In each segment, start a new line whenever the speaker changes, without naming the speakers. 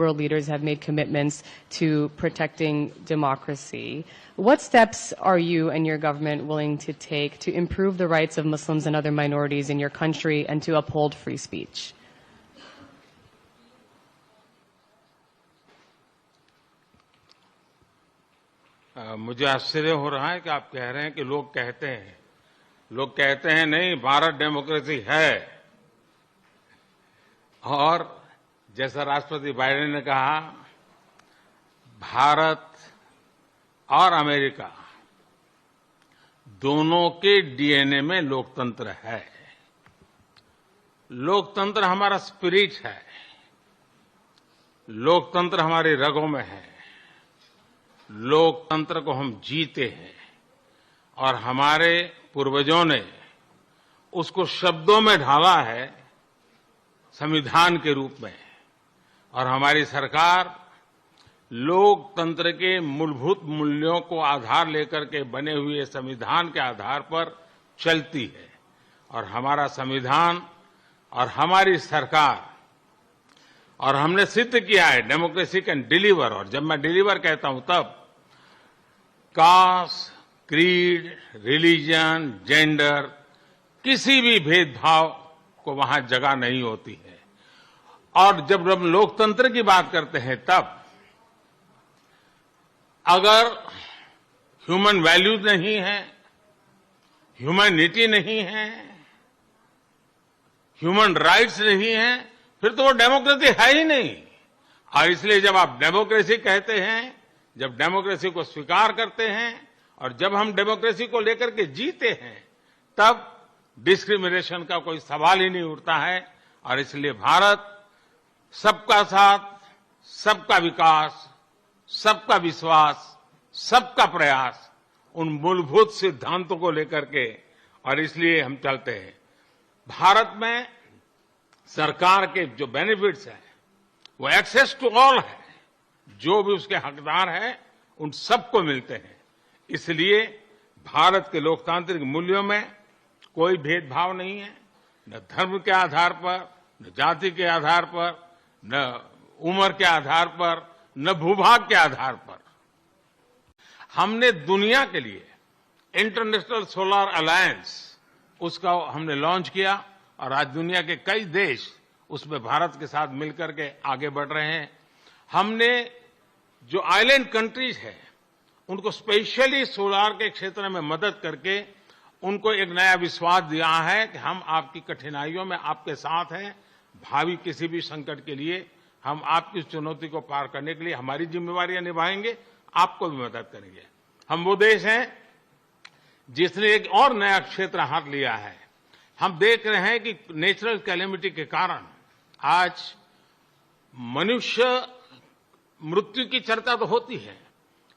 world leaders have made commitments to protecting democracy. What steps are you and your government willing to take to improve the rights of Muslims and other minorities in your country and to uphold free speech?
मुझे आश्चर्य हो रहा है कि आप कह रहे हैं कि लोग कहते हैं नहीं, भारत डेमोक्रेसी है। और जैसा राष्ट्रपति बाइडेन ने कहा, भारत और अमेरिका दोनों के डीएनए में लोकतंत्र है। लोकतंत्र हमारा स्पिरिट है, लोकतंत्र हमारी रगों में है, लोकतंत्र को हम जीते हैं और हमारे पूर्वजों ने उसको शब्दों में ढाला है संविधान के रूप में। और हमारी सरकार लोकतंत्र के मूलभूत मूल्यों को आधार लेकर के बने हुए संविधान के आधार पर चलती है। और हमारा संविधान और हमारी सरकार, और हमने सिद्ध किया है डेमोक्रेसी कैन डिलीवर। और जब मैं डिलीवर कहता हूं तब कास्ट, क्रीड, रिलीजन, जेंडर, किसी भी भेदभाव को वहां जगह नहीं होती है। और जब हम लोकतंत्र की बात करते हैं तब अगर ह्यूमन वैल्यूज नहीं है, ह्यूमैनिटी नहीं है, ह्यूमन राइट्स नहीं है, फिर तो वो डेमोक्रेसी है ही नहीं। और इसलिए जब आप डेमोक्रेसी कहते हैं, जब डेमोक्रेसी को स्वीकार करते हैं और जब हम डेमोक्रेसी को लेकर के जीते हैं, तब डिस्क्रिमिनेशन का कोई सवाल ही नहीं उठता है। और इसलिए भारत सबका साथ, सबका विकास, सबका विश्वास, सबका प्रयास, उन मूलभूत सिद्धांतों को लेकर के, और इसलिए हम चलते हैं। भारत में सरकार के जो बेनिफिट्स हैं वो एक्सेस टू ऑल है, जो भी उसके हकदार हैं उन सबको मिलते हैं। इसलिए भारत के लोकतांत्रिक मूल्यों में कोई भेदभाव नहीं है, न धर्म के आधार पर, न जाति के आधार पर, न उम्र के आधार पर, न भूभाग के आधार पर। हमने दुनिया के लिए इंटरनेशनल सोलर अलायंस उसका हमने लॉन्च किया और आज दुनिया के कई देश उसमें भारत के साथ मिलकर के आगे बढ़ रहे हैं। हमने जो आइलैंड कंट्रीज है उनको स्पेशली सोलार के क्षेत्र में मदद करके उनको एक नया विश्वास दिया है कि हम आपकी कठिनाइयों में आपके साथ हैं। भावी किसी भी संकट के लिए हम आपकी चुनौती को पार करने के लिए हमारी जिम्मेवारियां निभाएंगे, आपको भी मदद करेंगे। हम वो देश हैं जिसने एक और नया क्षेत्र हाथ लिया है। हम देख रहे हैं कि नेचुरल कैलेमिटी के कारण आज मनुष्य मृत्यु की चर्चा तो होती है,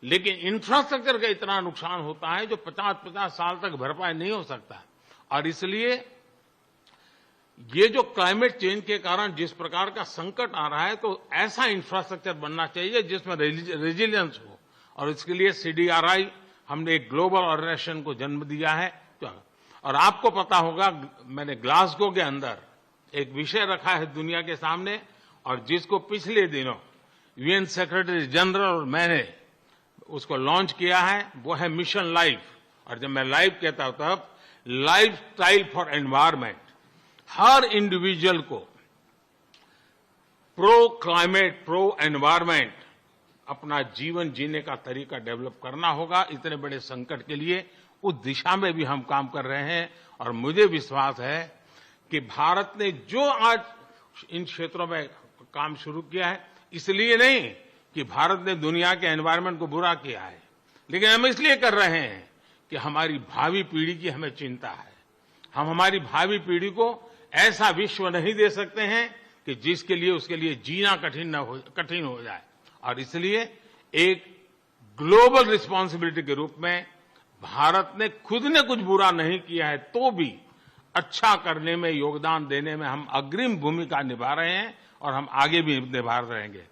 लेकिन इंफ्रास्ट्रक्चर का इतना नुकसान होता है जो 50-50 साल तक भरपाई नहीं हो सकता। और इसलिए ये जो क्लाइमेट चेंज के कारण जिस प्रकार का संकट आ रहा है, तो ऐसा इंफ्रास्ट्रक्चर बनना चाहिए जिसमें रेजिलियंस हो। और इसके लिए सीडीआरआई हमने एक ग्लोबल ऑर्गेनाइजेशन को जन्म दिया है। और आपको पता होगा, मैंने ग्लासगो के अंदर एक विषय रखा है दुनिया के सामने, और जिसको पिछले दिनों यूएन सेक्रेटरी जनरल और मैंने उसको लॉन्च किया है, वो है मिशन लाइफ। और जब मैं लाइफ कहता हूं तब life style for environment. Her individual को प्रो क्लाइमेट, प्रो एनवायरमेंट अपना जीवन जीने का तरीका डेवलप करना होगा। इतने बड़े संकट के लिए उस दिशा में भी हम काम कर रहे हैं। और मुझे विश्वास है कि भारत ने जो आज इन क्षेत्रों में काम शुरू किया है, इसलिए नहीं कि भारत ने दुनिया के एनवायरमेंट को बुरा किया है, लेकिन हम इसलिए कर रहे हैं कि हमारी भावी पीढ़ी की हमें चिंता है। हम हमारी भावी पीढ़ी को ऐसा विश्व नहीं दे सकते हैं कि जिसके लिए उसके लिए जीना कठिन हो जाए। और इसलिए एक ग्लोबल रिस्पांसिबिलिटी के रूप में भारत ने खुद ने कुछ बुरा नहीं किया है तो भी अच्छा करने में, योगदान देने में हम अग्रिम भूमिका निभा रहे हैं और हम आगे भी निभा रहेंगे।